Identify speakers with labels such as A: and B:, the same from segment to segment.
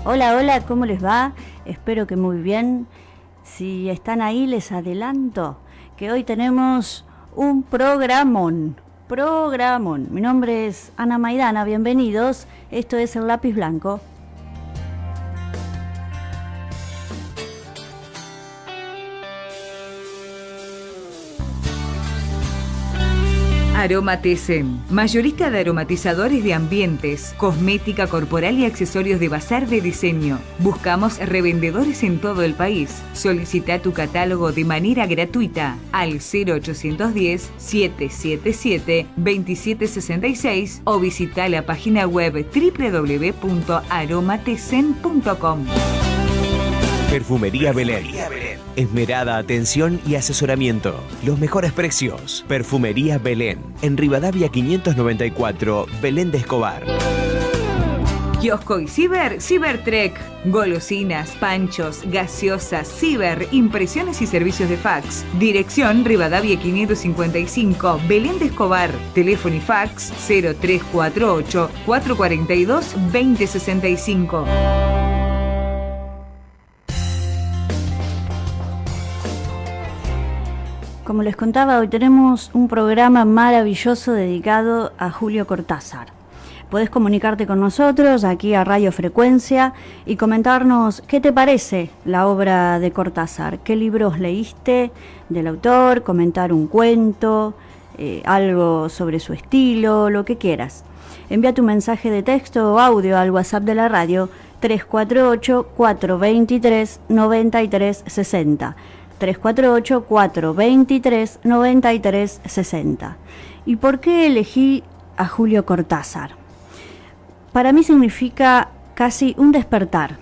A: Hola, hola, ¿cómo les va? Espero que muy bien. Si están ahí, les adelanto que hoy tenemos un programón. Programón. Mi nombre es Ana Maidana, bienvenidos. Esto es El Lápiz Blanco.
B: Aromatesen, mayorista de aromatizadores de ambientes, cosmética corporal y accesorios de bazar de diseño. Buscamos revendedores en todo el país. Solicita tu catálogo de manera gratuita al 0810-777-2766 o visita la página web www.aromatesen.com.
C: Perfumería Belén. Esmerada atención y asesoramiento. Los mejores precios. Perfumería Belén. En Rivadavia 594, Belén de Escobar.
B: Kiosco y Cibertrek. Golosinas, panchos, gaseosas, ciber, impresiones y servicios de fax. Dirección Rivadavia 555, Belén de Escobar. Teléfono y fax 0348 442 2065.
A: Como les contaba, hoy tenemos un programa maravilloso dedicado a Julio Cortázar. Podés comunicarte con nosotros aquí a Radio Frecuencia y comentarnos qué te parece la obra de Cortázar, qué libros leíste del autor, comentar un cuento, algo sobre su estilo, lo que quieras. Envía tu mensaje de texto o audio al WhatsApp de la radio 348-423-9360. 348-423-9360. ¿Y por qué elegí a Julio Cortázar? Para mí significa casi un despertar.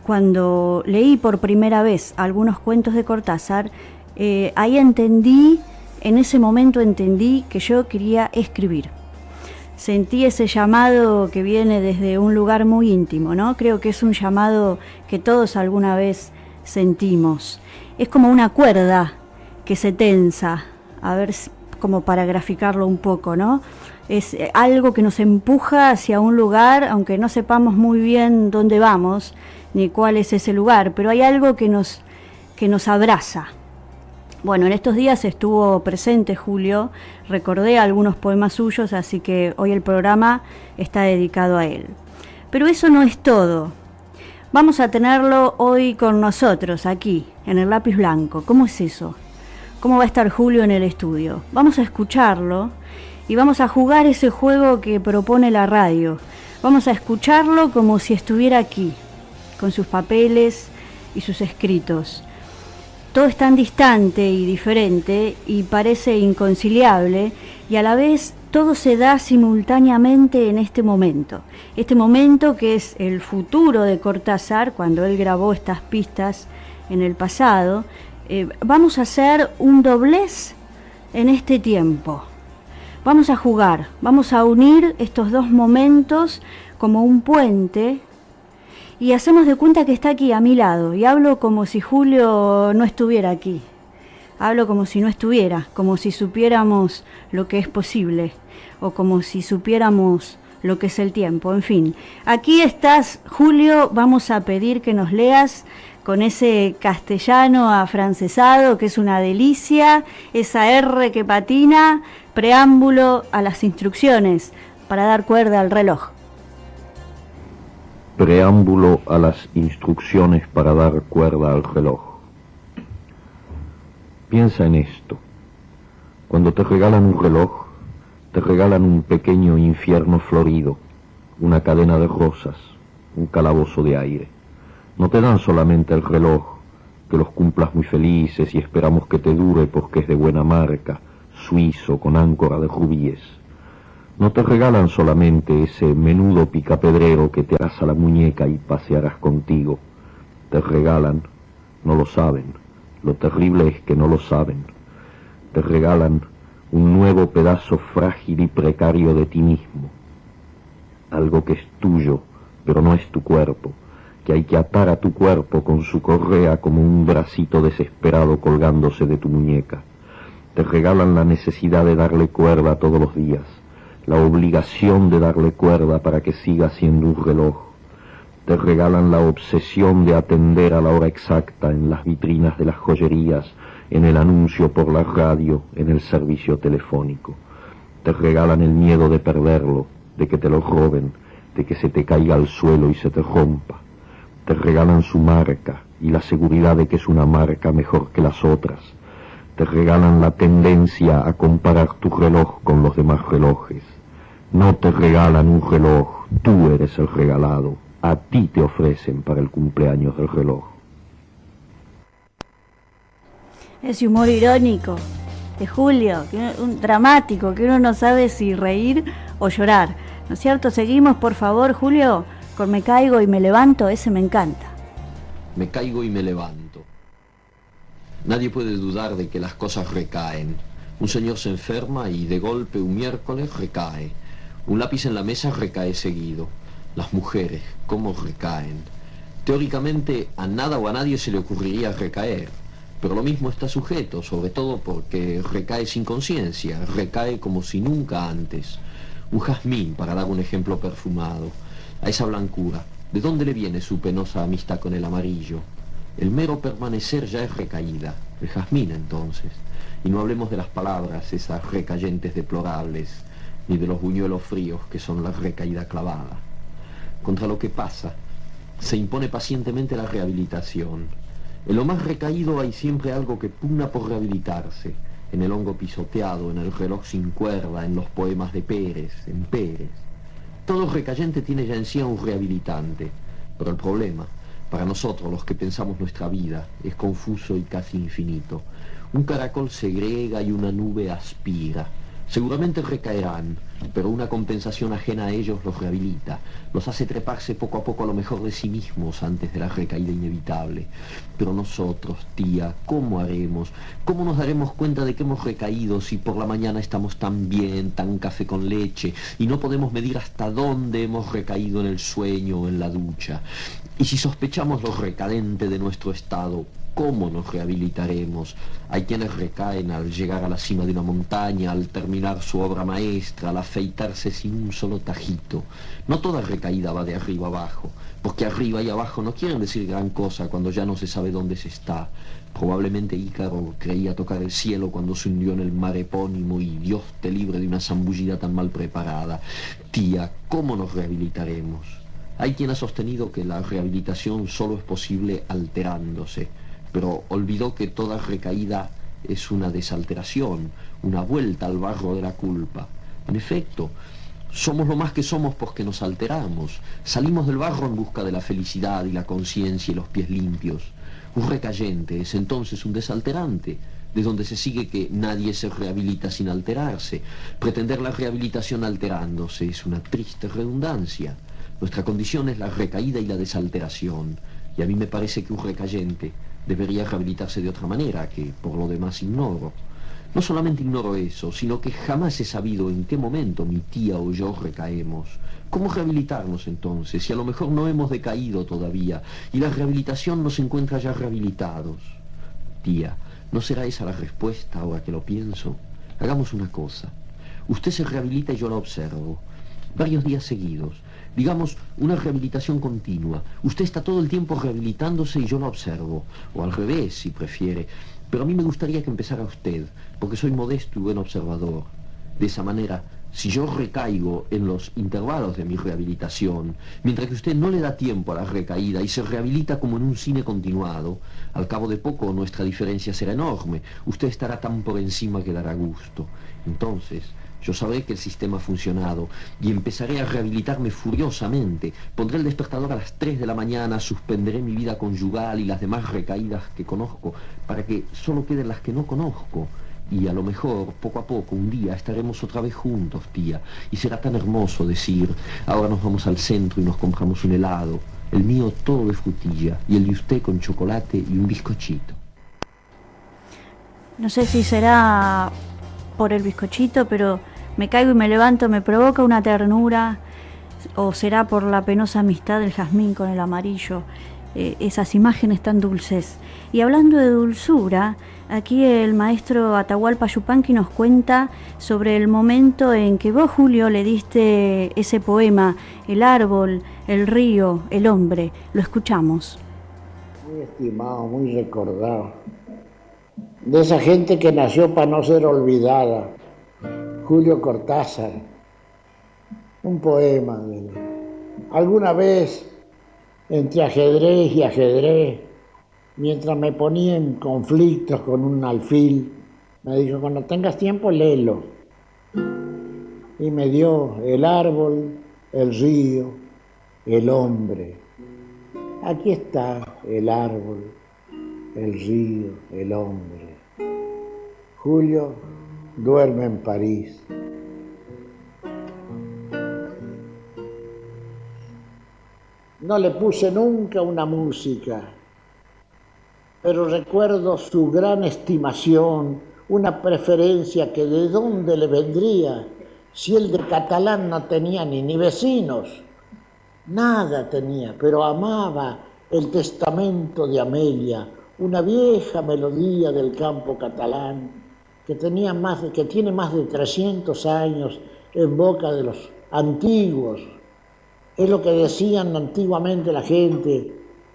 A: Cuando leí por primera vez algunos cuentos de Cortázar, ahí en ese momento entendí que yo quería escribir. Sentí ese llamado que viene desde un lugar muy íntimo, ¿no? Creo que es un llamado que todos alguna vez sentimos. Es como una cuerda que se tensa, a ver, como para graficarlo un poco, ¿no? Es algo que nos empuja hacia un lugar, aunque no sepamos muy bien dónde vamos, ni cuál es ese lugar, pero hay algo que nos abraza. Bueno, en estos días estuvo presente Julio, recordé algunos poemas suyos, así que hoy el programa está dedicado a él. Pero eso no es todo. Vamos a tenerlo hoy con nosotros, aquí, en El Lápiz Blanco. ¿Cómo es eso? ¿Cómo va a estar Julio en el estudio? Vamos a escucharlo y vamos a jugar ese juego que propone la radio. Vamos a escucharlo como si estuviera aquí, con sus papeles y sus escritos. Todo es tan distante y diferente y parece inconciliable, y a la vez todo se da simultáneamente en este momento que es el futuro de Cortázar, cuando él grabó estas pistas en el pasado. Vamos a hacer un doblez en este tiempo. Vamos a jugar, vamos a unir estos dos momentos como un puente y hacemos de cuenta que está aquí a mi lado y hablo como si Julio no estuviera aquí. Hablo como si no estuviera, como si supiéramos lo que es posible o como si supiéramos lo que es el tiempo. En fin, aquí estás, Julio. Vamos a pedir que nos leas con ese castellano afrancesado que es una delicia, esa R que patina, preámbulo a las instrucciones para dar cuerda al reloj.
D: Preámbulo a las instrucciones para dar cuerda al reloj. Piensa en esto. Cuando te regalan un reloj, te regalan un pequeño infierno florido, una cadena de rosas, un calabozo de aire. No te dan solamente el reloj, que los cumplas muy felices y esperamos que te dure porque es de buena marca, suizo con áncora de rubíes. No te regalan solamente ese menudo picapedrero que te harás a la muñeca y pasearás contigo. Te regalan, no lo saben, lo terrible es que no lo saben, te regalan un nuevo pedazo frágil y precario de ti mismo. Algo que es tuyo, pero no es tu cuerpo, que hay que atar a tu cuerpo con su correa como un bracito desesperado colgándose de tu muñeca. Te regalan la necesidad de darle cuerda todos los días, la obligación de darle cuerda para que siga siendo un reloj. te regalan la obsesión de atender a la hora exacta en las vitrinas de las joyerías, en el anuncio por la radio, en el servicio telefónico. Te regalan el miedo de perderlo, de que te lo roben, de que se te caiga al suelo y se te rompa. Te regalan su marca y la seguridad de que es una marca mejor que las otras. Te regalan la tendencia a comparar tu reloj con los demás relojes. No te regalan un reloj, tú eres el regalado. A ti te ofrecen para el cumpleaños del reloj.
A: Ese humor irónico de Julio, un dramático, que uno no sabe si reír o llorar. ¿No es cierto? Seguimos, por favor, Julio, con Me caigo y me levanto. Ese me encanta.
D: Me caigo y me levanto. Nadie puede dudar de que las cosas recaen. Un señor se enferma y de golpe un miércoles recae. Un lápiz en la mesa recae seguido. Las mujeres, ¿cómo recaen? Teóricamente a nada o a nadie se le ocurriría recaer, pero lo mismo está sujeto, sobre todo porque recae sin conciencia, recae como si nunca antes. Un jazmín, para dar un ejemplo perfumado. A esa blancura, ¿de dónde le viene su penosa amistad con el amarillo? El mero permanecer ya es recaída, el jazmín entonces. Y no hablemos de las palabras, esas recayentes deplorables, ni de los buñuelos fríos que son la recaída clavada. Contra lo que pasa, se impone pacientemente la rehabilitación. En lo más recaído hay siempre algo que pugna por rehabilitarse, en el hongo pisoteado, en el reloj sin cuerda, en los poemas de Pérez, en Pérez. Todo recayente tiene ya en sí a un rehabilitante, pero el problema, para nosotros los que pensamos nuestra vida, es confuso y casi infinito. Un caracol segrega y una nube aspira. Seguramente recaerán, pero una compensación ajena a ellos los rehabilita, los hace treparse poco a poco a lo mejor de sí mismos antes de la recaída inevitable. Pero nosotros, tía, ¿cómo haremos? ¿Cómo nos daremos cuenta de que hemos recaído si por la mañana estamos tan bien, tan café con leche, y no podemos medir hasta dónde hemos recaído en el sueño o en la ducha? Y si sospechamos lo recadente de nuestro estado, ¿cómo nos rehabilitaremos? Hay quienes recaen al llegar a la cima de una montaña, al terminar su obra maestra, al afeitarse sin un solo tajito. No toda recaída va de arriba abajo, porque arriba y abajo no quieren decir gran cosa cuando ya no se sabe dónde se está. Probablemente Ícaro creía tocar el cielo cuando se hundió en el mar epónimo y Dios te libre de una zambullida tan mal preparada. Tía, ¿cómo nos rehabilitaremos? Hay quien ha sostenido que la rehabilitación solo es posible alterándose, pero olvidó que toda recaída es una desalteración, una vuelta al barro de la culpa. En efecto, somos lo más que somos porque nos alteramos. Salimos del barro en busca de la felicidad y la conciencia y los pies limpios. Un recayente es entonces un desalterante, de donde se sigue que nadie se rehabilita sin alterarse. Pretender la rehabilitación alterándose es una triste redundancia. Nuestra condición es la recaída y la desalteración, y a mí me parece que un recayente debería rehabilitarse de otra manera, que por lo demás ignoro. No solamente ignoro eso, sino que jamás he sabido en qué momento mi tía o yo recaemos. ¿Cómo rehabilitarnos entonces, si a lo mejor no hemos decaído todavía, y la rehabilitación nos encuentra ya rehabilitados? Tía, ¿no será esa la respuesta ahora que lo pienso? Hagamos una cosa. Usted se rehabilita y yo la observo, varios días seguidos. Digamos, una rehabilitación continua. Usted está todo el tiempo rehabilitándose y yo lo observo. O al revés, si prefiere. Pero a mí me gustaría que empezara usted, porque soy modesto y buen observador. De esa manera, si yo recaigo en los intervalos de mi rehabilitación, mientras que usted no le da tiempo a la recaída y se rehabilita como en un cine continuado, al cabo de poco nuestra diferencia será enorme. Usted estará tan por encima que dará gusto. Entonces, yo sabré que el sistema ha funcionado y empezaré a rehabilitarme furiosamente. Pondré el despertador a las 3 de la mañana, suspenderé mi vida conyugal y las demás recaídas que conozco, para que solo queden las que no conozco. Y a lo mejor, poco a poco, un día estaremos otra vez juntos, tía. Y será tan hermoso decir, ahora nos vamos al centro y nos compramos un helado. El mío todo de frutilla y el de usted con chocolate y un bizcochito.
A: No sé si será por el bizcochito, pero Me caigo y me levanto me provoca una ternura, o será por la penosa amistad del jazmín con el amarillo. esas imágenes tan dulces. Y hablando de dulzura, aquí el maestro Atahualpa Yupanqui nos cuenta sobre el momento en que vos, Julio, le diste ese poema, El árbol, el río, el hombre. Lo escuchamos.
E: Muy estimado, muy recordado. De esa gente que nació para no ser olvidada. Julio Cortázar. Un poema de él. Alguna vez, entre ajedrez y ajedrez, mientras me ponía en conflictos con un alfil, me dijo, cuando tengas tiempo, léelo. Y me dio el árbol, el río, el hombre. Aquí está el árbol, el río, el hombre. Julio duerme en París. No le puse nunca una música, pero recuerdo su gran estimación, una preferencia que de dónde le vendría, si él de catalán no tenía ni vecinos, nada tenía, pero amaba el testamento de Amelia, una vieja melodía del campo catalán que tiene más de 300 años en boca de los antiguos. Es lo que decían antiguamente la gente,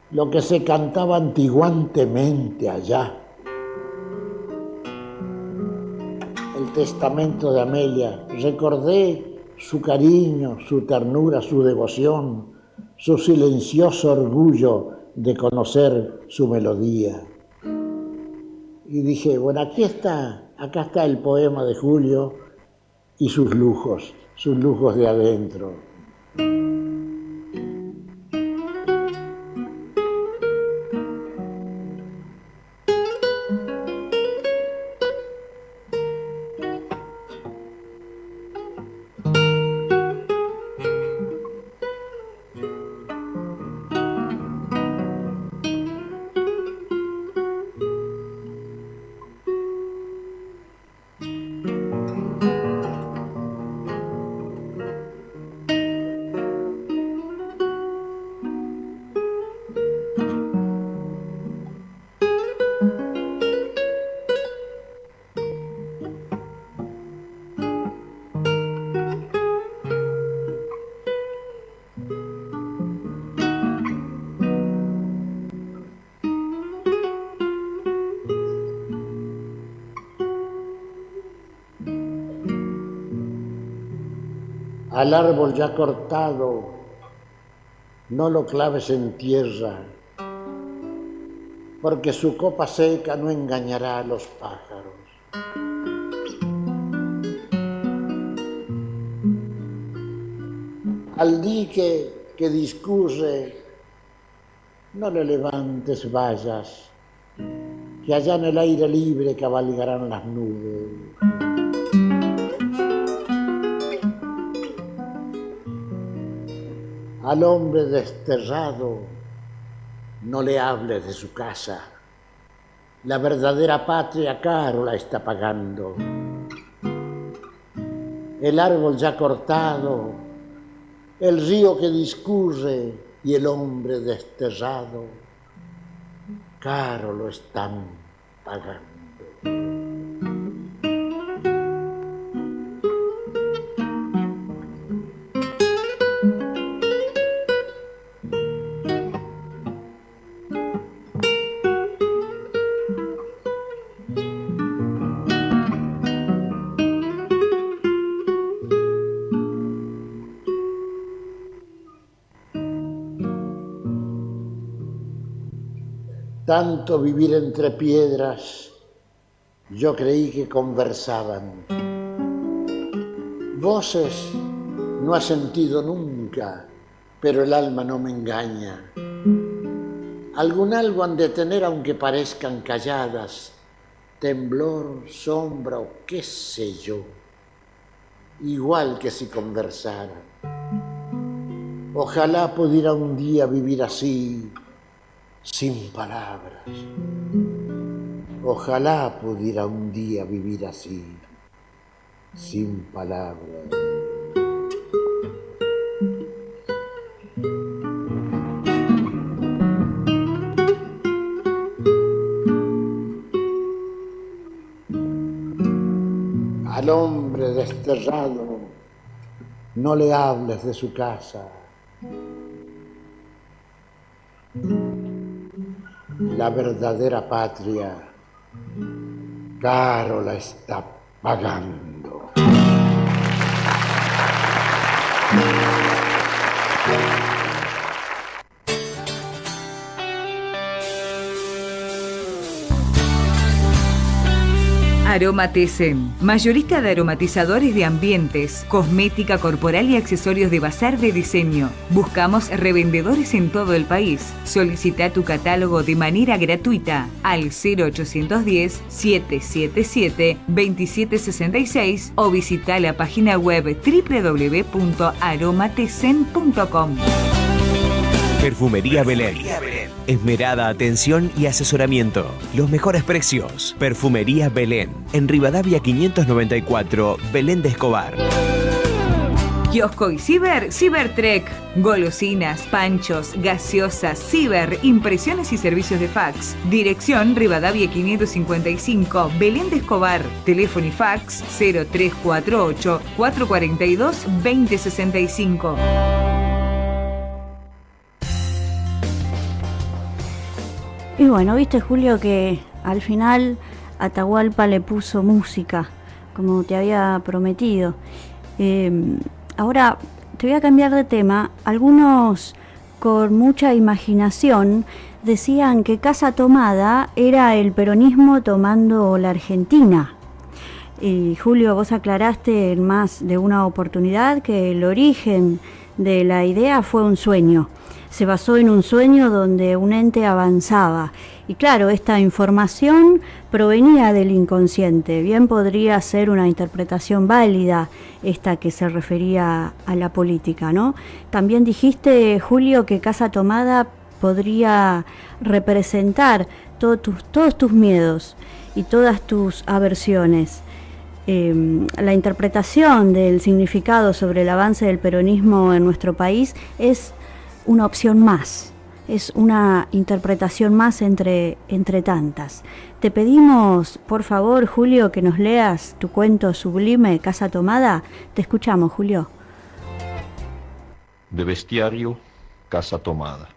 E: lo que se cantaba antiguantemente allá. El testamento de Amelia. Recordé su cariño, su ternura, su devoción, su silencioso orgullo de conocer su melodía. Y dije, bueno, acá está el poema de Julio y sus lujos de adentro. Al árbol ya cortado, no lo claves en tierra, porque su copa seca no engañará a los pájaros. Al dique que discurre, no le levantes vallas, que allá en el aire libre cabalgarán las nubes. Al hombre desterrado no le hables de su casa. La verdadera patria caro la está pagando. El árbol ya cortado, el río que discurre y el hombre desterrado, caro lo están pagando. Tanto vivir entre piedras, yo creí que conversaban. Voces no ha sentido nunca, pero el alma no me engaña. Algún algo han de tener aunque parezcan calladas, temblor, sombra o qué sé yo, igual que si conversaran. Ojalá pudiera un día vivir así, sin palabras. Ojalá pudiera un día vivir así, sin palabras. Al hombre desterrado no le hables de su casa. La verdadera patria caro la está pagando.
B: Aromatesen, mayorista de aromatizadores de ambientes, cosmética corporal y accesorios de bazar de diseño. Buscamos revendedores en todo el país. Solicita tu catálogo de manera gratuita al 0810-777-2766 o visita la página web www.aromatesen.com.
C: Perfumería Belén. Esmerada atención y asesoramiento. Los mejores precios. Perfumería Belén. En Rivadavia 594, Belén de Escobar.
B: Kiosco y Cibertrek. Golosinas, panchos, gaseosas, ciber, impresiones y servicios de fax. Dirección Rivadavia 555, Belén de Escobar. Teléfono y fax 0348 442 2065.
A: Y bueno, viste, Julio, que al final Atahualpa le puso música, como te había prometido. Ahora te voy a cambiar de tema. Algunos con mucha imaginación decían que Casa Tomada era el peronismo tomando la Argentina. Y Julio, vos aclaraste en más de una oportunidad que el origen de la idea fue un sueño. Se basó en un sueño donde un ente avanzaba. Y claro, esta información provenía del inconsciente. Bien podría ser una interpretación válida esta que se refería a la política, ¿no? También dijiste, Julio, que Casa Tomada podría representar todos tus miedos y todas tus aversiones. La interpretación del significado sobre el avance del peronismo en nuestro país es una opción más, es una interpretación más entre tantas. Te pedimos, por favor, Julio, que nos leas tu cuento sublime, Casa Tomada. Te escuchamos, Julio.
D: De bestiario, Casa Tomada.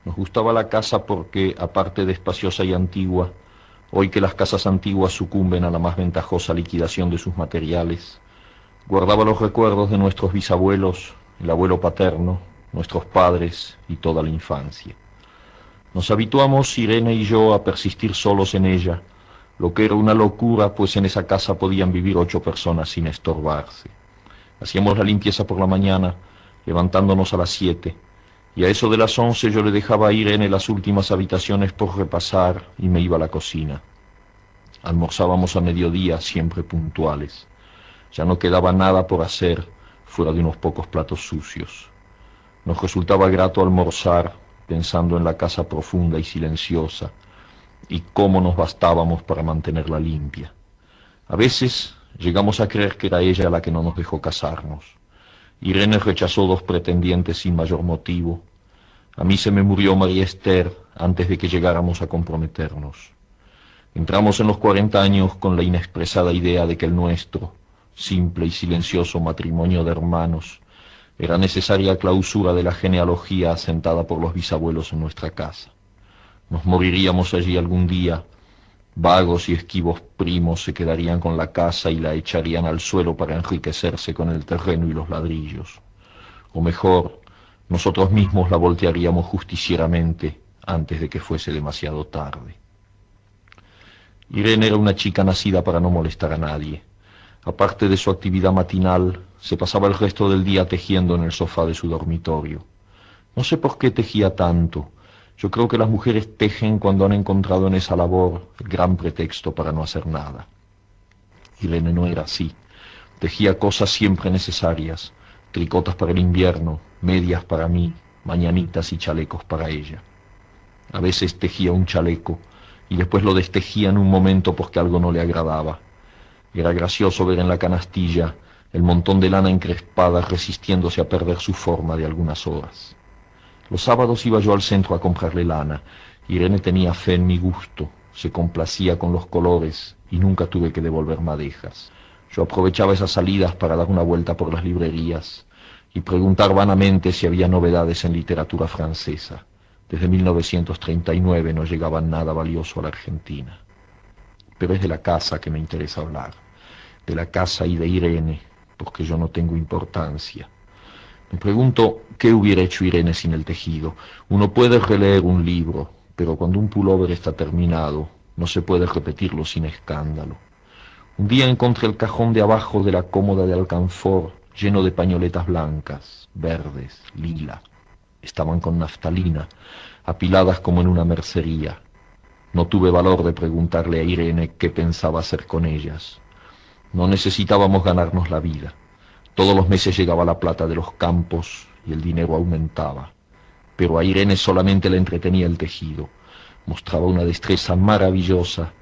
D: Nos gustaba la casa porque, aparte de espaciosa y antigua, hoy que las casas antiguas sucumben a la más ventajosa liquidación de sus materiales, guardaba los recuerdos de nuestros bisabuelos, el abuelo paterno, nuestros padres y toda la infancia. Nos habituamos, Irene y yo, a persistir solos en ella, lo que era una locura, pues en esa casa podían vivir 8 personas sin estorbarse. Hacíamos la limpieza por la mañana, levantándonos a las 7, y a eso de las 11 yo le dejaba a Irene las últimas habitaciones por repasar y me iba a la cocina. Almorzábamos a mediodía, siempre puntuales. Ya no quedaba nada por hacer, fuera de unos pocos platos sucios. Nos resultaba grato almorzar, pensando en la casa profunda y silenciosa, y cómo nos bastábamos para mantenerla limpia. A veces llegamos a creer que era ella la que no nos dejó casarnos. Irene rechazó 2 pretendientes sin mayor motivo. A mí se me murió María Esther antes de que llegáramos a comprometernos. Entramos en los 40 años con la inexpresada idea de que el nuestro, simple y silencioso matrimonio de hermanos, era necesaria clausura de la genealogía asentada por los bisabuelos en nuestra casa. Nos moriríamos allí algún día. Vagos y esquivos primos se quedarían con la casa y la echarían al suelo para enriquecerse con el terreno y los ladrillos. O mejor, nosotros mismos la voltearíamos justicieramente antes de que fuese demasiado tarde. Irene era una chica nacida para no molestar a nadie. Aparte de su actividad matinal, se pasaba el resto del día tejiendo en el sofá de su dormitorio. No sé por qué tejía tanto. Yo creo que las mujeres tejen cuando han encontrado en esa labor el gran pretexto para no hacer nada. Irene no era así. Tejía cosas siempre necesarias, tricotas para el invierno, medias para mí, mañanitas y chalecos para ella. A veces tejía un chaleco y después lo destejía en un momento porque algo no le agradaba. Era gracioso ver en la canastilla el montón de lana encrespada resistiéndose a perder su forma de algunas horas. Los sábados iba yo al centro a comprarle lana. Irene tenía fe en mi gusto, se complacía con los colores y nunca tuve que devolver madejas. Yo aprovechaba esas salidas para dar una vuelta por las librerías y preguntar vanamente si había novedades en literatura francesa. Desde 1939 no llegaba nada valioso a la Argentina. Pero es de la casa que me interesa hablar, de la casa y de Irene, porque yo no tengo importancia. Me pregunto qué hubiera hecho Irene sin el tejido. Uno puede releer un libro, pero cuando un pullover está terminado, no se puede repetirlo sin escándalo. Un día encontré el cajón de abajo de la cómoda de alcanfor lleno de pañoletas blancas, verdes, lila. Estaban con naftalina, apiladas como en una mercería. No tuve valor de preguntarle a Irene qué pensaba hacer con ellas. No necesitábamos ganarnos la vida. Todos los meses llegaba la plata de los campos y el dinero aumentaba. Pero a Irene solamente le entretenía el tejido. Mostraba una destreza maravillosa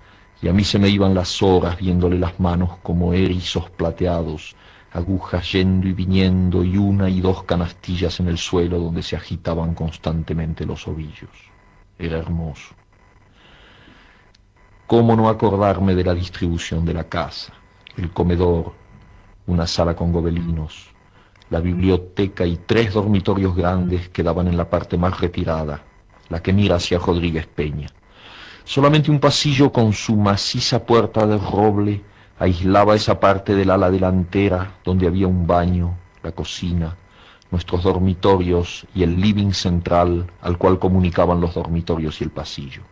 D: y a mí se me iban las horas viéndole las manos como erizos plateados, agujas yendo y viniendo y una y dos canastillas en el suelo donde se agitaban constantemente los ovillos. Era hermoso. ¿Cómo no acordarme de la distribución de la casa? El comedor, una sala con gobelinos, la biblioteca y 3 dormitorios grandes que daban en la parte más retirada, la que mira hacia Rodríguez Peña. Solamente un pasillo con su maciza puerta de roble aislaba esa parte del ala delantera donde había un baño, la cocina, nuestros dormitorios y el living central al cual comunicaban los dormitorios y el pasillo.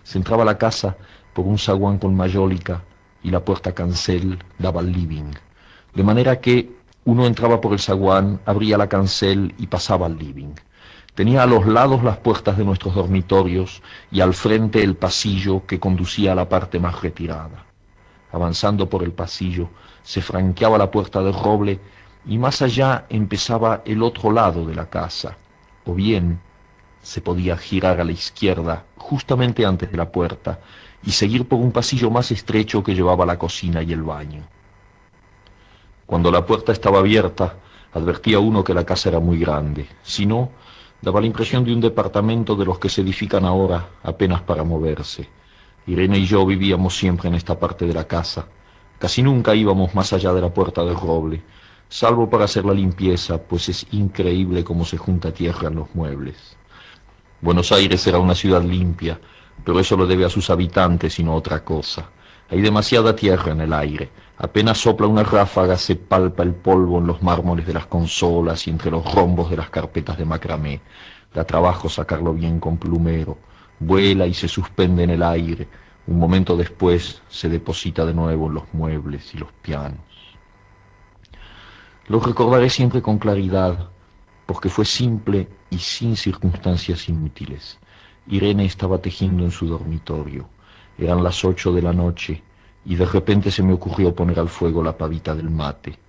D: Se entraba a la casa por un zaguán con mayólica y la puerta cancel daba al living, de manera que uno entraba por el zaguán, abría la cancel y pasaba al living. Tenía a los lados las puertas de nuestros dormitorios y al frente el pasillo que conducía a la parte más retirada. Avanzando por el pasillo, se franqueaba la puerta de roble y más allá empezaba el otro lado de la casa, o bien se podía girar a la izquierda justamente antes de la puerta y seguir por un pasillo más estrecho que llevaba a la cocina y el baño. Cuando la puerta estaba abierta, advertía uno que la casa era muy grande, si no, daba la impresión de un departamento de los que se edifican ahora apenas para moverse. Irene y yo vivíamos siempre en esta parte de la casa. Casi nunca íbamos más allá de la puerta de roble, salvo para hacer la limpieza, pues es increíble cómo se junta tierra en los muebles. Buenos Aires era una ciudad limpia, pero eso lo debe a sus habitantes y no a otra cosa. Hay demasiada tierra en el aire. Apenas sopla una ráfaga, se palpa el polvo en los mármoles de las consolas y entre los rombos de las carpetas de macramé. Da trabajo sacarlo bien con plumero. Vuela y se suspende en el aire. Un momento después se deposita de nuevo en los muebles y los pianos. Lo recordaré siempre con claridad, porque fue simple y sin circunstancias inútiles. Irene estaba tejiendo en su dormitorio. Eran las 8 de la noche y de repente se me ocurrió poner al fuego la pavita del mate.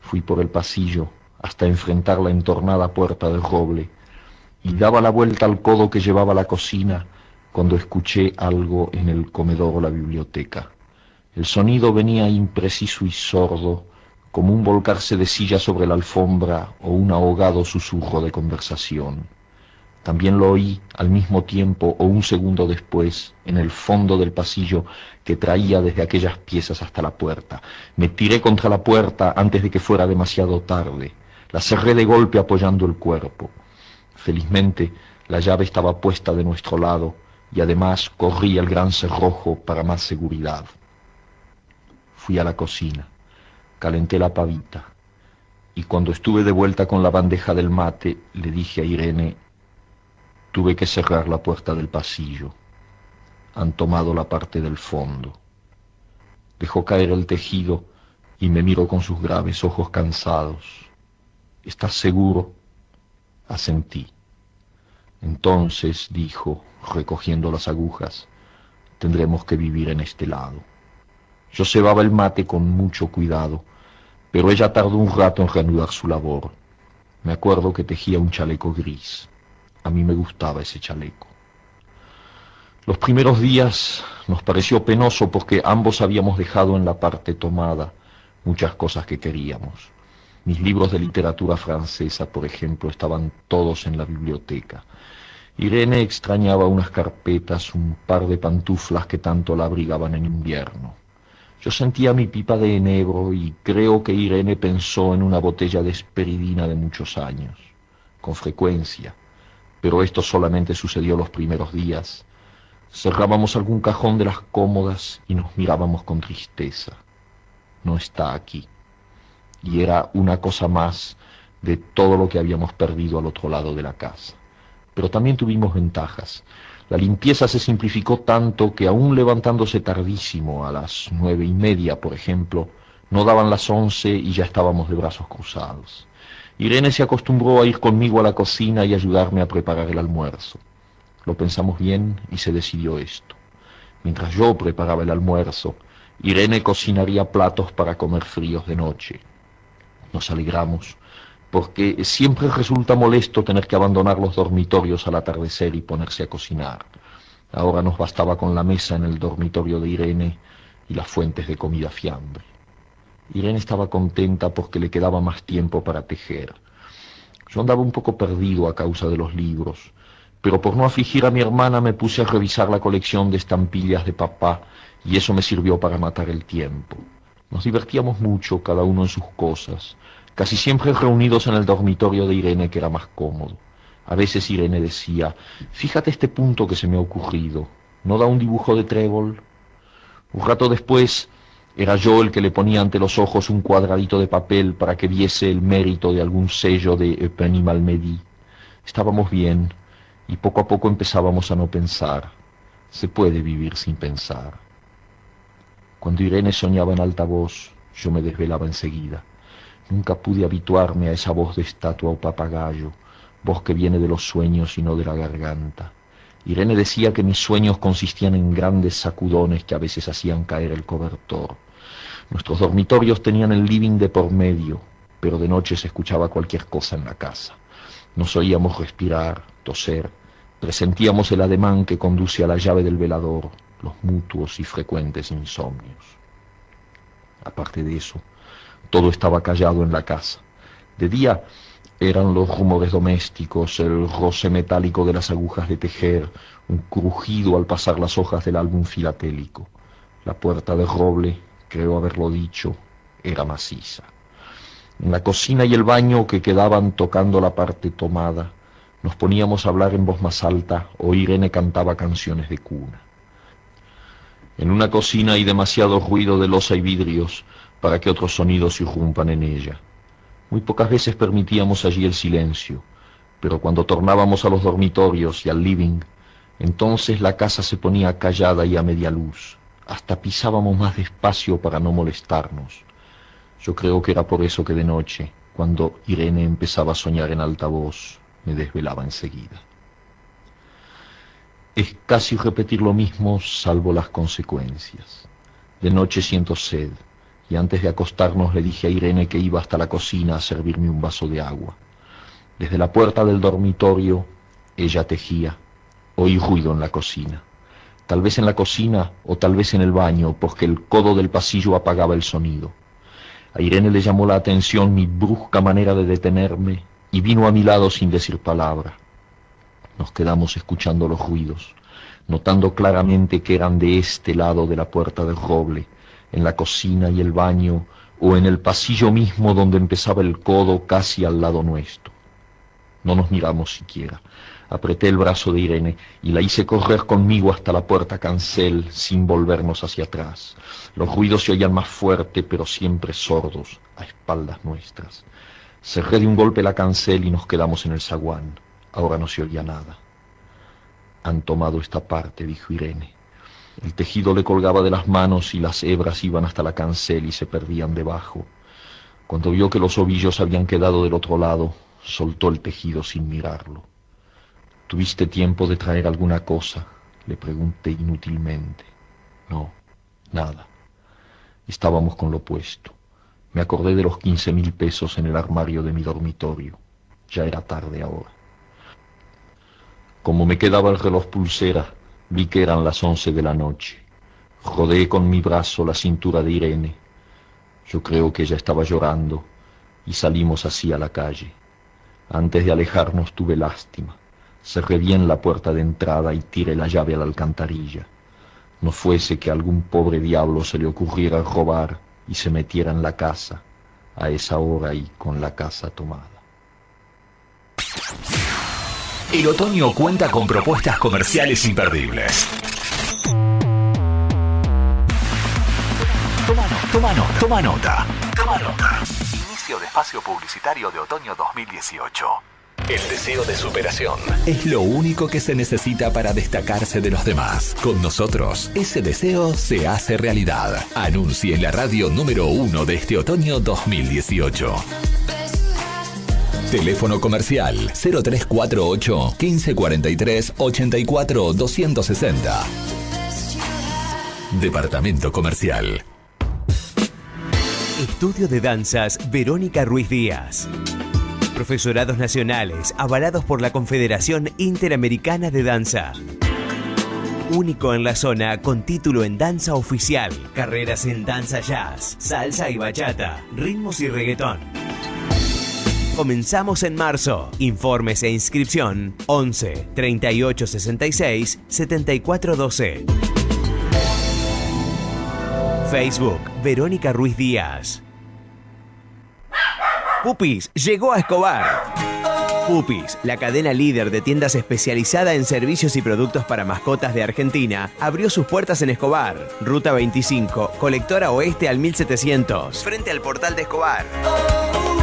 D: Fui por el pasillo hasta enfrentar la entornada puerta de roble y daba la vuelta al codo que llevaba a la cocina cuando escuché algo en el comedor o la biblioteca. El sonido venía impreciso y sordo, como un volcarse de silla sobre la alfombra o un ahogado susurro de conversación. También lo oí al mismo tiempo o un segundo después en el fondo del pasillo que traía desde aquellas piezas hasta la puerta. Me tiré contra la puerta antes de que fuera demasiado tarde. La cerré de golpe apoyando el cuerpo. Felizmente la llave estaba puesta de nuestro lado y además corría el gran cerrojo para más seguridad. Fui a la cocina, calenté la pavita y cuando estuve de vuelta con la bandeja del mate le dije a Irene: tuve que cerrar la puerta del pasillo. Han tomado la parte del fondo. Dejó caer el tejido y me miró con sus graves ojos cansados. ¿Estás seguro? Asentí. Entonces, dijo, recogiendo las agujas, tendremos que vivir en este lado. Yo cebaba el mate con mucho cuidado, pero ella tardó un rato en reanudar su labor. Me acuerdo que tejía un chaleco gris. A mí me gustaba ese chaleco. Los primeros días nos pareció penoso porque ambos habíamos dejado en la parte tomada muchas cosas que queríamos. Mis libros de literatura francesa, por ejemplo, estaban todos en la biblioteca. Irene extrañaba unas carpetas, un par de pantuflas que tanto la abrigaban en invierno. Yo sentía mi pipa de enebro y creo que Irene pensó en una botella de esperidina de muchos años, con frecuencia, pero esto solamente sucedió los primeros días. Cerrábamos algún cajón de las cómodas y nos mirábamos con tristeza. No está aquí. Y era una cosa más de todo lo que habíamos perdido al otro lado de la casa. Pero también tuvimos ventajas. La limpieza se simplificó tanto que aún levantándose tardísimo, a las 9:30, por ejemplo, no daban las 11 y ya estábamos de brazos cruzados. Irene se acostumbró a ir conmigo a la cocina y ayudarme a preparar el almuerzo. Lo pensamos bien y se decidió esto. Mientras yo preparaba el almuerzo, Irene cocinaría platos para comer fríos de noche. Nos alegramos, porque siempre resulta molesto tener que abandonar los dormitorios al atardecer y ponerse a cocinar. Ahora nos bastaba con la mesa en el dormitorio de Irene y las fuentes de comida fiambre. Irene estaba contenta porque le quedaba más tiempo para tejer. Yo andaba un poco perdido a causa de los libros, pero por no afligir a mi hermana me puse a revisar la colección de estampillas de papá y eso me sirvió para matar el tiempo. Nos divertíamos mucho, cada uno en sus cosas, casi siempre reunidos en el dormitorio de Irene, que era más cómodo. A veces Irene decía, fíjate este punto que se me ha ocurrido, ¿no da un dibujo de trébol? Un rato después era yo el que le ponía ante los ojos un cuadradito de papel para que viese el mérito de algún sello de Penny Malmedy. Estábamos bien y poco a poco empezábamos a no pensar. Se puede vivir sin pensar. Cuando Irene soñaba en alta voz, yo me desvelaba enseguida. Nunca pude habituarme a esa voz de estatua o papagayo, voz que viene de los sueños y no de la garganta. Irene decía que mis sueños consistían en grandes sacudones que a veces hacían caer el cobertor. Nuestros dormitorios tenían el living de por medio, pero de noche se escuchaba cualquier cosa en la casa. Nos oíamos respirar, toser, presentíamos el ademán que conduce a la llave del velador, los mutuos y frecuentes insomnios. Aparte de eso, todo estaba callado en la casa. De día eran los rumores domésticos, el roce metálico de las agujas de tejer, un crujido al pasar las hojas del álbum filatélico. La puerta de roble, creo haberlo dicho, era maciza. En la cocina y el baño, que quedaban tocando la parte tomada, nos poníamos a hablar en voz más alta o Irene cantaba canciones de cuna. En una cocina hay demasiado ruido de loza y vidrios para que otros sonidos irrumpan en ella. Muy pocas veces permitíamos allí el silencio, pero cuando tornábamos a los dormitorios y al living, entonces la casa se ponía callada y a media luz. Hasta pisábamos más despacio para no molestarnos. Yo creo que era por eso que de noche, cuando Irene empezaba a soñar en alta voz, me desvelaba enseguida. Es casi repetir lo mismo, salvo las consecuencias. De noche siento sed, y antes de acostarnos le dije a Irene que iba hasta la cocina a servirme un vaso de agua. Desde la puerta del dormitorio, ella tejía. Oí ruido en la cocina. Tal vez en la cocina o tal vez en el baño, porque el codo del pasillo apagaba el sonido. A Irene le llamó la atención mi brusca manera de detenerme y vino a mi lado sin decir palabra. Nos quedamos escuchando los ruidos, notando claramente que eran de este lado de la puerta del roble, en la cocina y el baño, o en el pasillo mismo donde empezaba el codo casi al lado nuestro. No nos miramos siquiera. Apreté el brazo de Irene y la hice correr conmigo hasta la puerta cancel sin volvernos hacia atrás. Los ruidos se oían más fuerte, pero siempre sordos, a espaldas nuestras. Cerré de un golpe la cancel y nos quedamos en el zaguán. Ahora no se oía nada. Han tomado esta parte, dijo Irene. El tejido le colgaba de las manos y las hebras iban hasta la cancel y se perdían debajo. Cuando vio que los ovillos habían quedado del otro lado, soltó el tejido sin mirarlo. ¿Tuviste tiempo de traer alguna cosa?, le pregunté inútilmente. No, nada. Estábamos con lo puesto. Me acordé de los 15.000 pesos en el armario de mi dormitorio. Ya era tarde ahora. Como me quedaba el reloj pulsera, vi que eran las 11 de la noche. Rodeé con mi brazo la cintura de Irene. Yo creo que ella estaba llorando y salimos así a la calle. Antes de alejarnos tuve lástima. Cerré bien la puerta de entrada y tiré la llave a la alcantarilla. no fuese que a algún pobre diablo se le ocurriera robar y se metiera en la casa a esa hora y con la casa tomada.
F: El otoño cuenta con propuestas comerciales imperdibles. Toma nota. Inicio de espacio publicitario de otoño 2018. El deseo de superación es lo único que se necesita para destacarse de los demás. Con nosotros, ese deseo se hace realidad. Anuncie en la radio número 1 de este otoño 2018. Teléfono comercial 0348 1543 84 260. Departamento Comercial.
C: Estudio de Danzas Verónica Ruiz Díaz. Profesorados nacionales avalados por la Confederación Interamericana de Danza. Único en la zona con título en danza oficial. Carreras en danza jazz, salsa y bachata, ritmos y reggaetón. Comenzamos en marzo. Informes e inscripción 11 38 66 74 12. Facebook Verónica Ruiz Díaz. Pupis llegó a Escobar. Pupis, la cadena líder de tiendas especializada en servicios y productos para mascotas de Argentina, abrió sus puertas en Escobar. Ruta 25, Colectora Oeste al 1700, frente al portal de Escobar.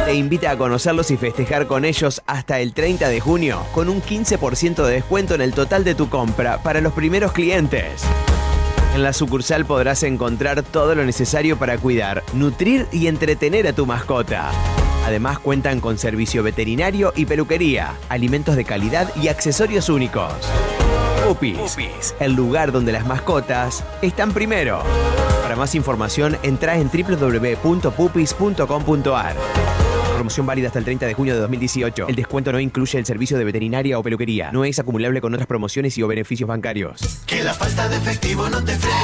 C: Te invita a conocerlos y festejar con ellos hasta el 30 de junio, con un 15% de descuento en el total de tu compra para los primeros clientes. En la sucursal podrás encontrar todo lo necesario para cuidar, nutrir y entretener a tu mascota. Además cuentan con servicio veterinario y peluquería, alimentos de calidad y accesorios únicos. Pupis, el lugar donde las mascotas están primero. Para más información, entra en www.pupis.com.ar. Promoción válida hasta el 30 de junio de 2018. El descuento no incluye el servicio de veterinaria o peluquería. No es acumulable con otras promociones y o beneficios bancarios.
G: Que la falta de efectivo no te frene.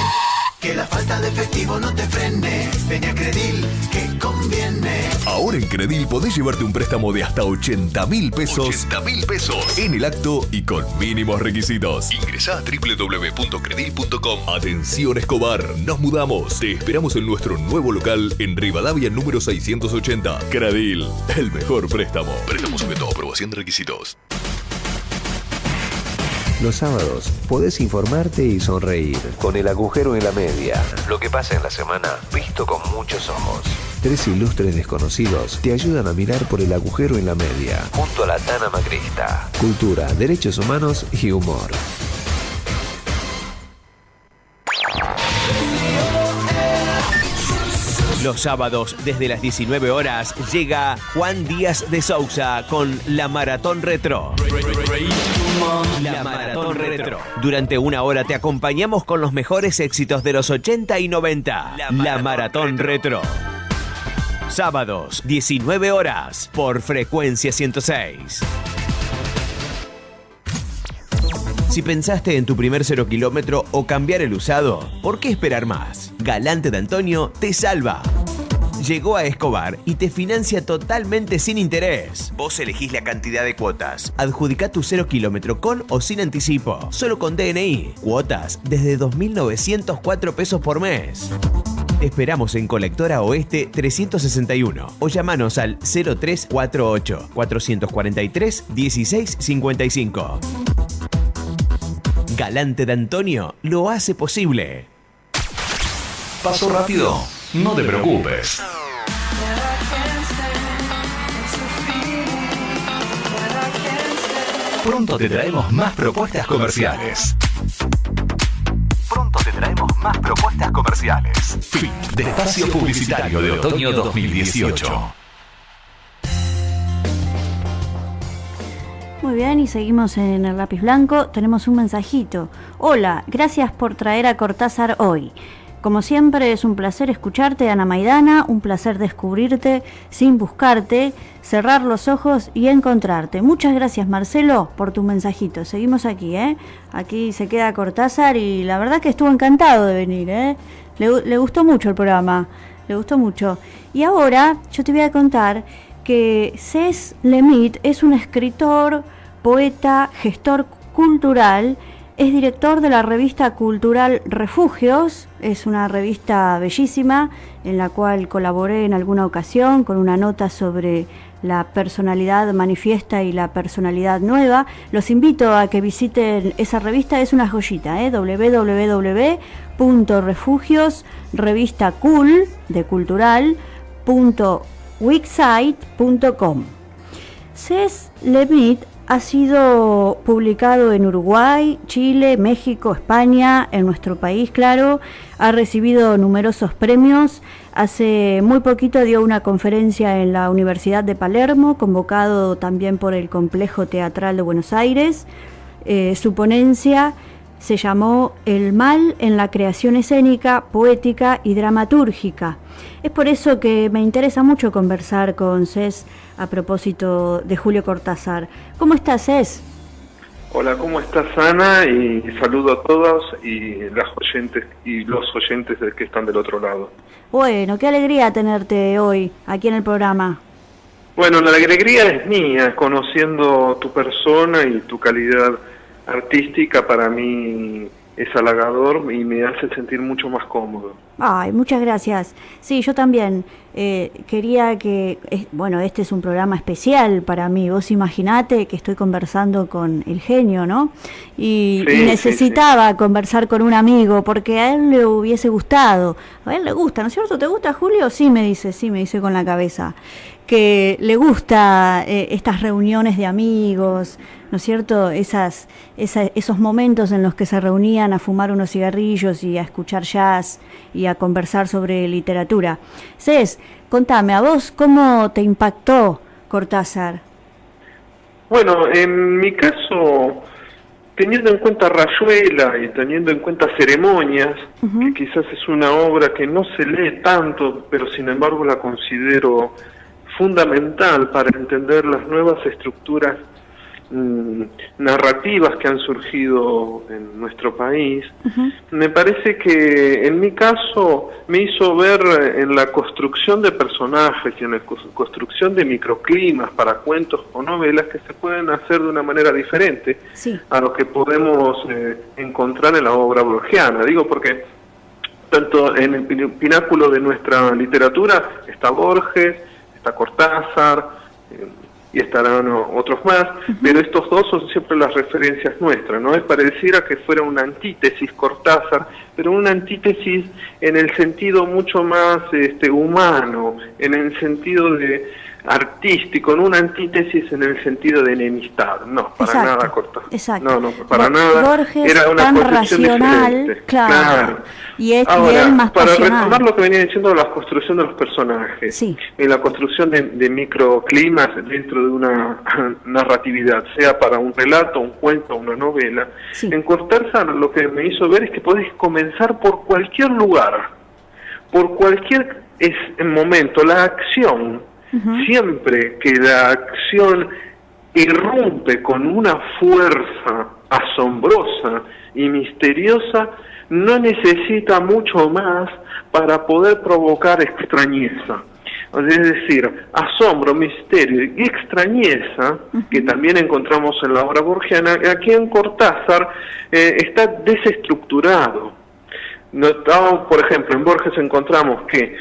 G: Que la falta de efectivo no te frene. Ven a Credil, que conviene.
F: Ahora en Credil podés llevarte un préstamo de hasta 80.000 pesos. 80.000 pesos. En el acto y con mínimos requisitos. Ingresá a www.credil.com. Atención Escobar, nos mudamos. Te esperamos en nuestro nuevo local en Rivadavia número 680. Credil, el mejor préstamo. Préstamo sujeto a aprobación de requisitos.
C: Los sábados podés informarte y sonreír con El Agujero en la Media. Lo que pasa en la semana visto con muchos ojos. 3 ilustres desconocidos te ayudan a mirar por el agujero en la media. Junto a la Tana Macrista. Cultura, derechos humanos y humor. Los sábados desde las 19 horas llega Juan Díaz de Sousa con La Maratón Retro. La Maratón Retro. Durante una hora te acompañamos con los mejores éxitos de los 80 y 90. La Maratón Retro. Sábados, 19 horas, por Frecuencia 106. Si pensaste en tu primer 0 kilómetro o cambiar el usado, ¿por qué esperar más? Galante de Antonio te salva. Llegó a Escobar y te financia totalmente sin interés. Vos elegís la cantidad de cuotas. Adjudicá tu 0 kilómetro con o sin anticipo. Solo con DNI. Cuotas desde 2.904 pesos por mes. Te esperamos en Colectora Oeste 361 o llamanos al 0348 443 1655. Galante de Antonio lo hace posible.
F: Paso rápido, no te preocupes. Pronto te traemos más propuestas comerciales. Fin de espacio publicitario de otoño 2018.
A: Muy bien, y seguimos en el lápiz blanco. Tenemos un mensajito. Hola, gracias por traer a Cortázar hoy. Como siempre es un placer escucharte, Ana Maidana, un placer descubrirte sin buscarte, cerrar los ojos y encontrarte. Muchas gracias, Marcelo, por tu mensajito. Seguimos aquí, Aquí se queda Cortázar y la verdad que estuvo encantado de venir, Le gustó mucho el programa, le gustó mucho. Y ahora yo te voy a contar que Cés Lemit es un escritor, poeta, gestor cultural es director de la revista cultural Refugios. Es una revista bellísima en la cual colaboré en alguna ocasión con una nota sobre la personalidad manifiesta y la personalidad nueva. Los invito a que visiten esa revista, es una joyita, www.refugiosrevistacool de cultural.wixsite.com. Cés Lemit ha sido publicado en Uruguay, Chile, México, España, en nuestro país, claro. Ha recibido numerosos premios. Hace muy poquito dio una conferencia en la Universidad de Palermo, convocado también por el Complejo Teatral de Buenos Aires. Su ponencia se llamó El mal en la creación escénica, poética y dramatúrgica. Es por eso que me interesa mucho conversar con Cés a propósito de Julio Cortázar. ¿Cómo estás, Cés?
H: Hola, ¿cómo estás, Ana? Y saludo a todos y las oyentes y los oyentes que están del otro lado.
A: Bueno, qué alegría tenerte hoy aquí en el programa.
H: Bueno, la alegría es mía, conociendo tu persona y tu calidad artística. Para mí es halagador y me hace sentir mucho más cómodo.
A: Ay, muchas gracias. Sí, yo también quería que... Bueno, este es un programa especial para mí. Vos imaginate que estoy conversando con el genio, ¿no? Y necesitaba conversar con un amigo porque a él le hubiese gustado. A él le gusta, ¿no es cierto? ¿Te gusta, Julio? Sí, me dice con la cabeza. Que le gusta estas reuniones de amigos, ¿no es cierto? Esos momentos en los que se reunían a fumar unos cigarrillos y a escuchar jazz y a conversar sobre literatura. Cés, contame, ¿a vos cómo te impactó Cortázar?
H: Bueno, en mi caso, teniendo en cuenta Rayuela y teniendo en cuenta Ceremonias, que quizás es una obra que no se lee tanto, pero sin embargo la considero fundamental para entender las nuevas estructuras narrativas que han surgido en nuestro país. Me parece que en mi caso me hizo ver en la construcción de personajes y en la construcción de microclimas para cuentos o novelas que se pueden hacer de una manera diferente a lo que podemos encontrar en la obra borgiana. Digo porque tanto en el pináculo de nuestra literatura está Borges, está Cortázar, y estarán otros más, pero estos dos son siempre las referencias nuestras, ¿no? Es pareciera que fuera una antítesis Cortázar, pero una antítesis en el sentido mucho más humano, en el sentido de artístico, no una antítesis en el sentido de enemistad, no, para nada Cortázar. No, para nada.
A: Borges
H: era una
A: tan racional, claro. Y él más
H: para
A: pasional.
H: Retomar lo que venía diciendo, la construcción de los personajes, en la construcción de microclimas dentro de una narratividad, sea para un relato, un cuento, una novela. En Cortázar lo que me hizo ver es que podés comenzar por cualquier lugar, por cualquier momento, la acción. Siempre que la acción irrumpe con una fuerza asombrosa y misteriosa, no necesita mucho más para poder provocar extrañeza. Es decir, asombro, misterio y extrañeza, que también encontramos en la obra borgiana, aquí en Cortázar está desestructurado. Notamos, por ejemplo, en Borges encontramos que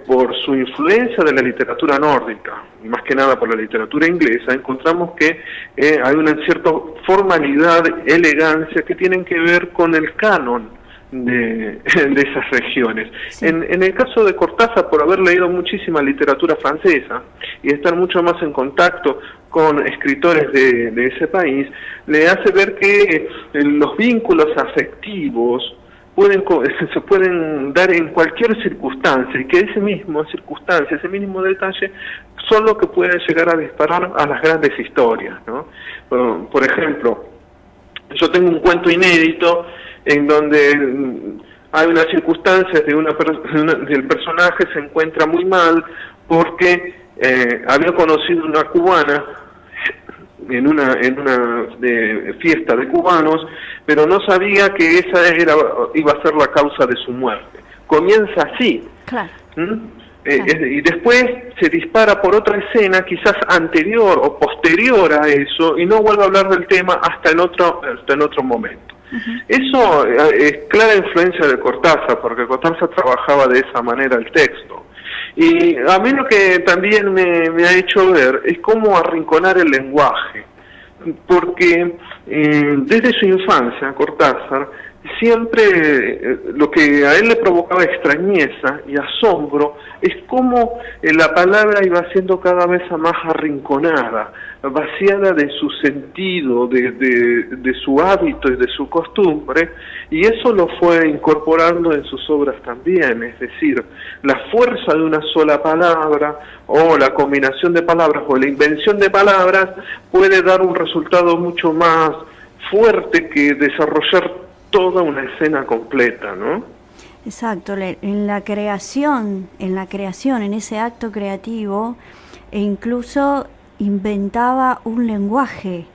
H: por su influencia de la literatura nórdica, y más que nada por la literatura inglesa, encontramos que hay una cierta formalidad, elegancia que tienen que ver con el canon de esas regiones. En el caso de Cortázar, por haber leído muchísima literatura francesa y estar mucho más en contacto con escritores de ese país, le hace ver que los vínculos afectivos se pueden dar en cualquier circunstancia, y que ese mismo circunstancia, ese mismo detalle, son lo que puede llegar a disparar a las grandes historias, ¿no? Por ejemplo, yo tengo un cuento inédito en donde hay unas circunstancias del personaje se encuentra muy mal porque había conocido una cubana en una fiesta de cubanos, pero no sabía que esa iba a ser la causa de su muerte. Comienza así. Claro. Y después se dispara por otra escena, quizás anterior o posterior a eso, y no vuelve a hablar del tema hasta en otro momento. Eso es clara influencia de Cortázar, porque Cortázar trabajaba de esa manera el texto. Y a mí lo que también me ha hecho ver es cómo arrinconar el lenguaje, porque desde su infancia, Cortázar, siempre lo que a él le provocaba extrañeza y asombro es cómo la palabra iba siendo cada vez más arrinconada, vaciada de su sentido, de su hábito y de su costumbre, y eso lo fue incorporando en sus obras también, es decir, la fuerza de una sola palabra o la combinación de palabras o la invención de palabras puede dar un resultado mucho más fuerte que desarrollar toda una escena completa, ¿no?
A: Exacto, en la creación, en ese acto creativo, e incluso inventaba un lenguaje,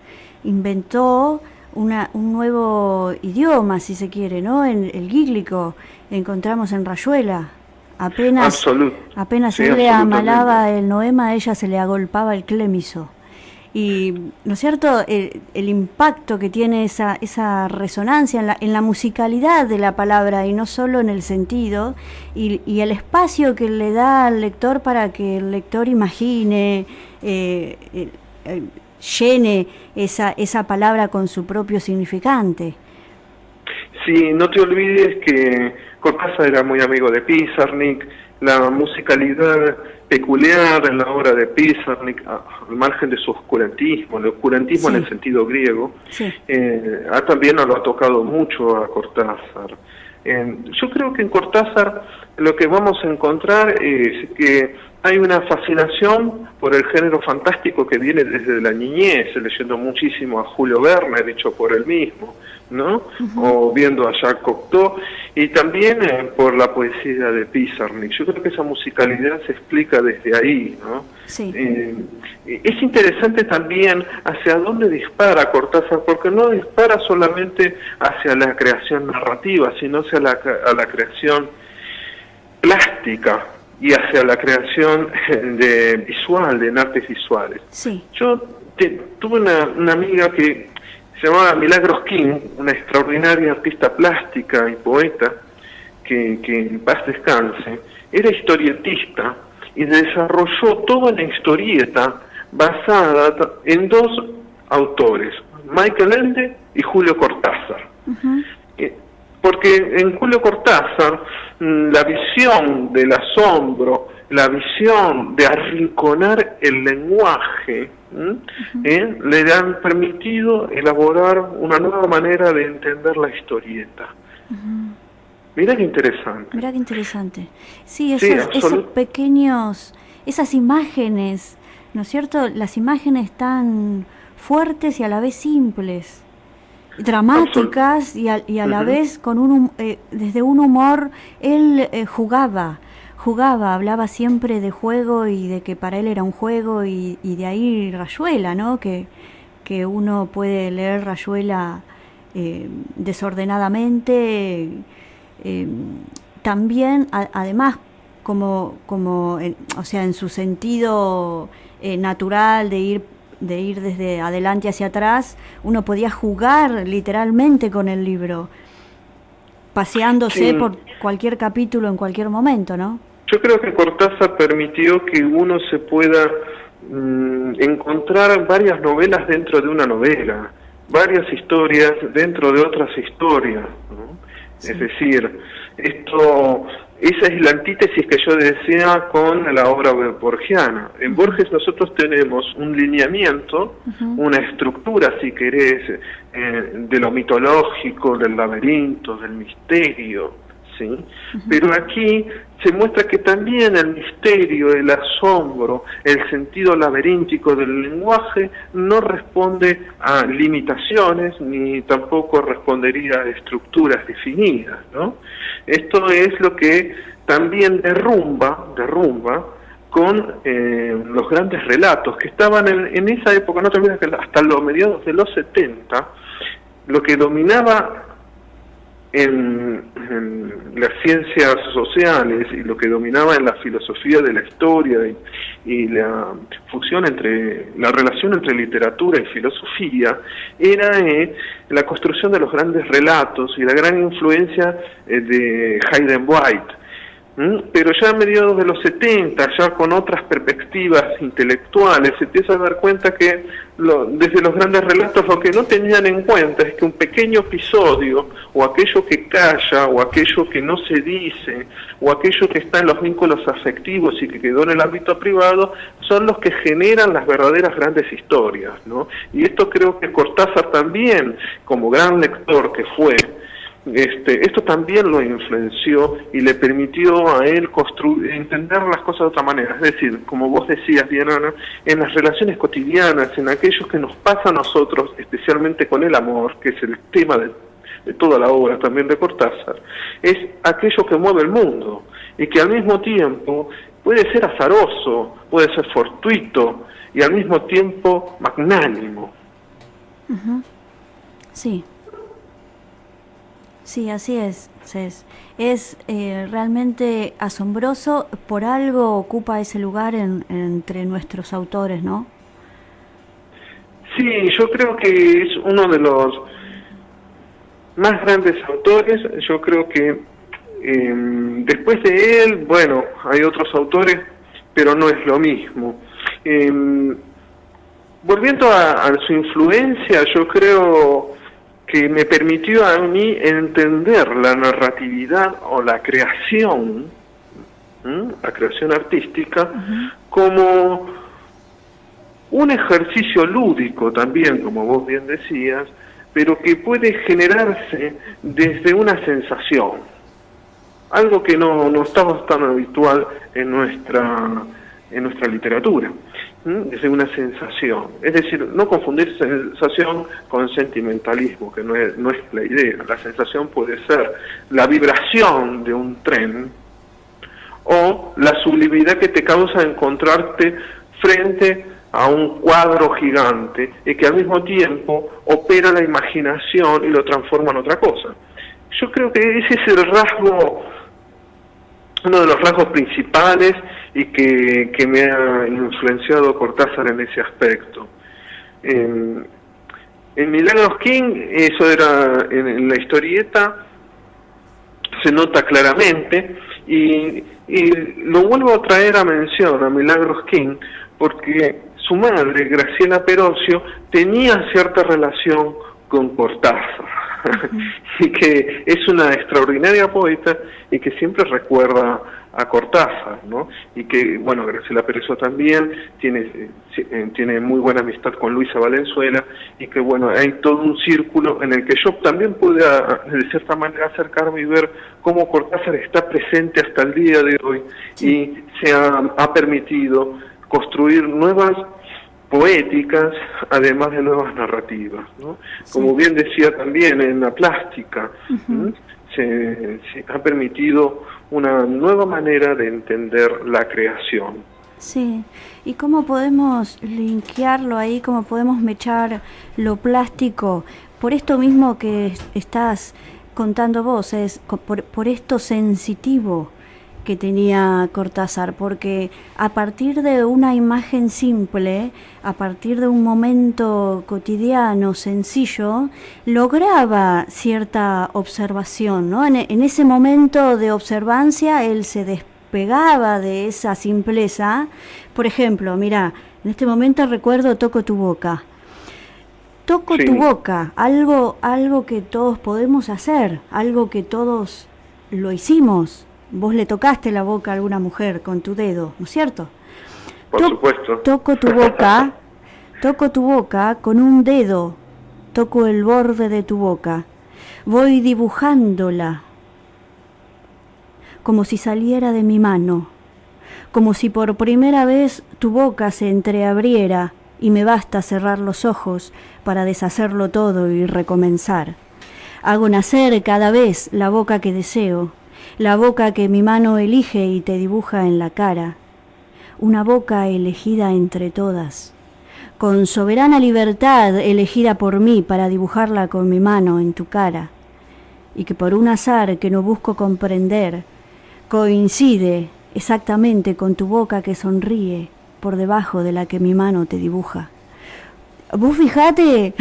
A: inventó un nuevo idioma, si se quiere, ¿no? En el gíglico encontramos en Rayuela. Apenas
H: sí,
A: él le amalaba el noema, a ella se le agolpaba el clémiso. Y, ¿no es cierto?, el impacto que tiene esa resonancia en la musicalidad de la palabra y no solo en el sentido, y el espacio que le da al lector para que el lector imagine, llene esa palabra con su propio significante.
H: Sí, no te olvides que Cortázar era muy amigo de Pizarnik, la musicalidad peculiar en la obra de Pizarnik, al margen de su oscurantismo, el oscurantismo en el sentido griego, también lo ha tocado mucho a Cortázar. Yo creo que en Cortázar lo que vamos a encontrar es que hay una fascinación por el género fantástico que viene desde la niñez, leyendo muchísimo a Julio Verne, dicho por él mismo, ¿no? O viendo a Jacques Cocteau, y también por la poesía de Pizarnik. Yo creo que esa musicalidad se explica desde ahí, ¿no? Sí. Es interesante también hacia dónde dispara Cortázar, porque no dispara solamente hacia la creación narrativa, sino hacia la creación plástica y hacia la creación visual, en artes visuales. Sí. Yo tuve una amiga que se llamaba Milagros King, una extraordinaria artista plástica y poeta, que en paz descanse. Era historietista y desarrolló toda una historieta basada en dos autores, Michael Ende y Julio Cortázar. Porque en Julio Cortázar la visión del asombro, la visión de arrinconar el lenguaje, le han permitido elaborar una nueva manera de entender la historieta. Mira qué interesante. Sí, esos pequeños, esas imágenes, ¿no es cierto? Las imágenes tan fuertes y a la vez simples, dramáticas y a la vez con desde un humor. Él jugaba, hablaba siempre de juego y de que para él era un juego, y de ahí Rayuela, ¿no? Que uno puede leer Rayuela desordenadamente, también además como o sea, en su sentido natural de ir desde adelante hacia atrás, uno podía jugar literalmente con el libro, paseándose por cualquier capítulo en cualquier momento, ¿no? Yo creo que Cortázar permitió que uno se pueda encontrar varias novelas dentro de una novela, varias historias dentro de otras historias, ¿no? Sí. Es decir, esa es la antítesis que yo decía con la obra borgiana. En Borges nosotros tenemos un lineamiento, una estructura, si querés, de lo mitológico, del laberinto, del misterio, ¿sí? Pero aquí se muestra que también el misterio, el asombro, el sentido laberíntico del lenguaje no responde a limitaciones, ni tampoco respondería a estructuras definidas, ¿no? Esto es lo que también derrumba con los grandes relatos que estaban en esa época. No te olvides que hasta los mediados de los 70, lo que dominaba en las ciencias sociales y lo que dominaba en la filosofía de la historia y la fusión la relación entre literatura y filosofía era la construcción de los grandes relatos y la gran influencia de Hayden White. Pero ya a mediados de los 70, ya con otras perspectivas intelectuales, se empieza a dar cuenta que desde los grandes relatos lo que no tenían en cuenta es que un pequeño episodio, o aquello que calla, o aquello que no se dice, o aquello que está en los vínculos afectivos y que quedó en el ámbito privado, son los que generan las verdaderas grandes historias, ¿no? Y esto creo que Cortázar también, como gran lector que fue, esto también lo influenció y le permitió a él entender las cosas de otra manera. Es decir, como vos decías bien, Ana, en las relaciones cotidianas, en aquellos que nos pasa a nosotros, especialmente con el amor, que es el tema de toda la obra también de Cortázar, es aquello que mueve el mundo y que al mismo tiempo puede ser azaroso, puede ser fortuito y al mismo tiempo magnánimo.
A: Uh-huh. Sí. Sí, así es. Es realmente asombroso, por algo ocupa ese lugar entre nuestros autores, ¿no?
H: Sí, yo creo que es uno de los más grandes autores. Yo creo que después de él, bueno, hay otros autores, pero no es lo mismo. Volviendo a su influencia, yo creo que me permitió a mí entender la narratividad o la creación artística, uh-huh, como un ejercicio lúdico también, como vos bien decías, pero que puede generarse desde una sensación, algo que no estaba tan habitual en nuestra literatura. Desde una sensación, es decir, no confundir sensación con sentimentalismo, que no es la idea. La sensación puede ser la vibración de un tren o la sublimidad que te causa encontrarte frente a un cuadro gigante y que al mismo tiempo opera la imaginación y lo transforma en otra cosa. Yo creo que ese es el rasgo, uno de los rasgos principales y que me ha influenciado Cortázar en ese aspecto. En Milagros King, eso era en la historieta, se nota claramente, y lo vuelvo a traer a mención a Milagros King, porque su madre, Graciela Perocio, tenía cierta relación con Cortázar, y que es una extraordinaria poeta y que siempre recuerda a Cortázar, ¿no? Y que, bueno, Graciela Perocio también tiene muy buena amistad con Luisa Valenzuela, y que, bueno, hay todo un círculo en el que yo también pude, de cierta manera, acercarme y ver cómo Cortázar está presente hasta el día de hoy, y se ha permitido construir nuevas poéticas, además de nuevas narrativas, ¿no? Sí. Como bien decía también, en la plástica, uh-huh, se ha permitido una nueva manera de entender la creación.
A: Sí, ¿y cómo podemos linkearlo ahí, cómo podemos mechar lo plástico? Por esto mismo que estás contando vos, es por esto sensitivo que tenía Cortázar, porque a partir de una imagen simple, a partir de un momento cotidiano, sencillo, lograba cierta observación, ¿no? En ese momento de observancia él se despegaba de esa simpleza. Por ejemplo, mira, en este momento recuerdo Toco tu boca. Toco tu boca, algo que todos podemos hacer, algo que todos lo hicimos. Vos le tocaste la boca a alguna mujer con tu dedo, ¿no es cierto?
H: Por supuesto.
A: Toco tu boca con un dedo, toco el borde de tu boca, voy dibujándola, como si saliera de mi mano, como si por primera vez tu boca se entreabriera y me basta cerrar los ojos para deshacerlo todo y recomenzar. Hago nacer cada vez la boca que deseo, la boca que mi mano elige y te dibuja en la cara, una boca elegida entre todas, con soberana libertad elegida por mí para dibujarla con mi mano en tu cara, y que por un azar que no busco comprender, coincide exactamente con tu boca que sonríe por debajo de la que mi mano te dibuja. Vos fijate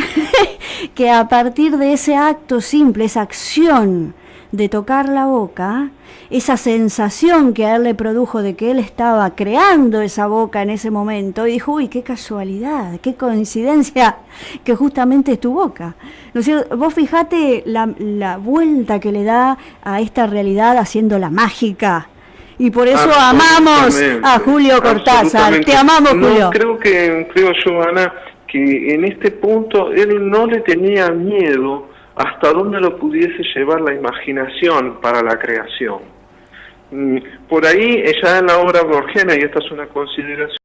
A: que a partir de ese acto simple, esa acción de tocar la boca, esa sensación que a él le produjo de que él estaba creando esa boca en ese momento, y dijo, uy, qué casualidad, qué coincidencia que justamente es tu boca. ¿No es cierto? Vos fijate la vuelta que le da a esta realidad haciéndola mágica. Y por eso amamos a Julio Cortázar. Te amamos, Julio.
H: Creo yo, Ana, que en este punto él no le tenía miedo hasta dónde lo pudiese llevar la imaginación para la creación. Por ahí, ya en la obra borgiana, y esta es una consideración